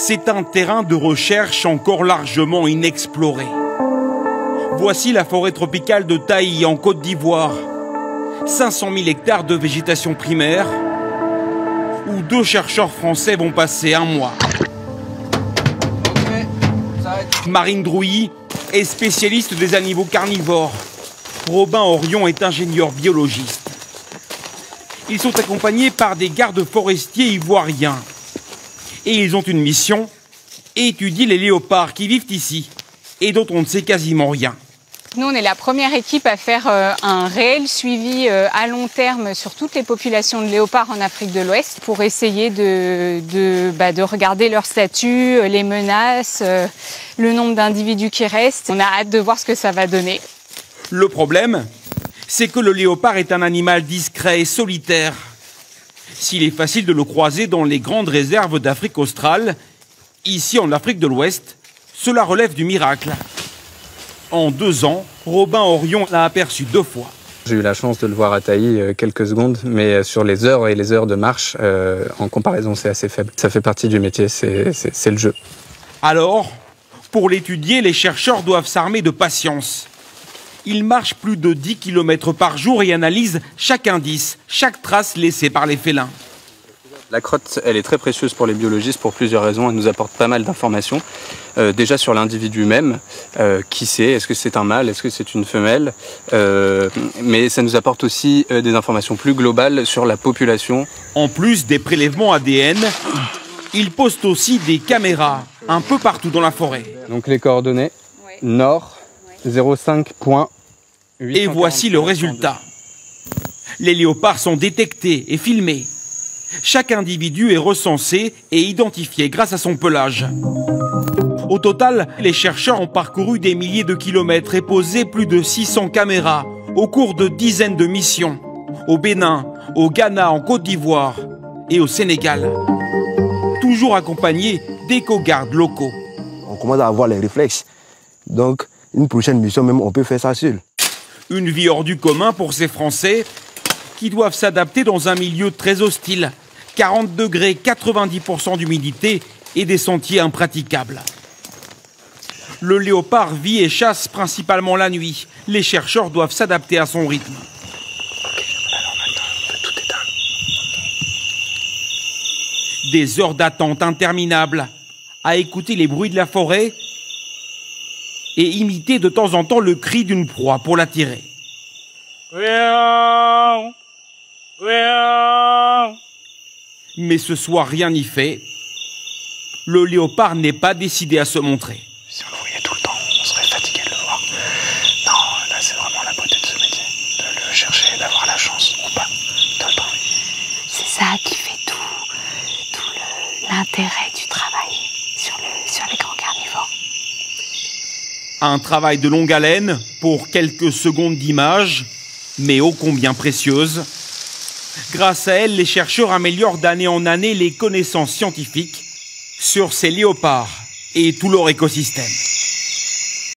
C'est un terrain de recherche encore largement inexploré. Voici la forêt tropicale de Taï en Côte d'Ivoire. 500 000 hectares de végétation primaire où 2 chercheurs français vont passer un mois. Marine Drouilly est spécialiste des animaux carnivores. Robin Orion est ingénieur biologiste. Ils sont accompagnés par des gardes forestiers ivoiriens. Et ils ont une mission, étudier les léopards qui vivent ici et dont on ne sait quasiment rien. Nous, on est la première équipe à faire un réel suivi à long terme sur toutes les populations de léopards en Afrique de l'Ouest pour essayer de regarder leur statut, les menaces, le nombre d'individus qui restent. On a hâte de voir ce que ça va donner. Le problème, c'est que le léopard est un animal discret et solitaire. S'il est facile de le croiser dans les grandes réserves d'Afrique australe, ici en Afrique de l'Ouest, cela relève du miracle. En 2 ans, Robin Orion l'a aperçu 2 fois. J'ai eu la chance de le voir à Taï quelques secondes, mais sur les heures et les heures de marche, en comparaison, c'est assez faible. Ça fait partie du métier, c'est le jeu. Alors, pour l'étudier, les chercheurs doivent s'armer de patience. Ils marchent plus de 10 km par jour et analysent chaque indice, chaque trace laissée par les félins. La crotte, elle est très précieuse pour les biologistes pour plusieurs raisons. Elle nous apporte pas mal d'informations. Déjà sur l'individu même, qui c'est, est-ce que c'est un mâle, est-ce que c'est une femelle, mais ça nous apporte aussi des informations plus globales sur la population. En plus des prélèvements ADN, ils postent aussi des caméras un peu partout dans la forêt. Donc les coordonnées, nord, 0,5.8. Et voici le résultat. Les léopards sont détectés et filmés. Chaque individu est recensé et identifié grâce à son pelage. Au total, les chercheurs ont parcouru des milliers de kilomètres et posé plus de 600 caméras au cours de dizaines de missions. Au Bénin, au Ghana, en Côte d'Ivoire et au Sénégal. Toujours accompagnés d'éco-gardes locaux. On commence à avoir les réflexes. Donc, une prochaine mission, même, on peut faire ça seul. Une vie hors du commun pour ces Français qui doivent s'adapter dans un milieu très hostile. 40 degrés, 90% d'humidité et des sentiers impraticables. Le léopard vit et chasse principalement la nuit. Les chercheurs doivent s'adapter à son rythme. Des heures d'attente interminables, à écouter les bruits de la forêt et imiter de temps en temps le cri d'une proie pour l'attirer. Mais ce soir, rien n'y fait. Le léopard n'est pas décidé à se montrer. Si on le voyait tout le temps, on serait fatigué de le voir. Non, là c'est vraiment la beauté de ce métier. De le chercher, d'avoir la chance ou pas, tout le temps. C'est ça qui fait tout l'intérêt du travail sur les grands carnivores. Un travail de longue haleine pour quelques secondes d'image, mais ô combien précieuse. Grâce à elle, les chercheurs améliorent d'année en année les connaissances scientifiques sur ces léopards et tout leur écosystème.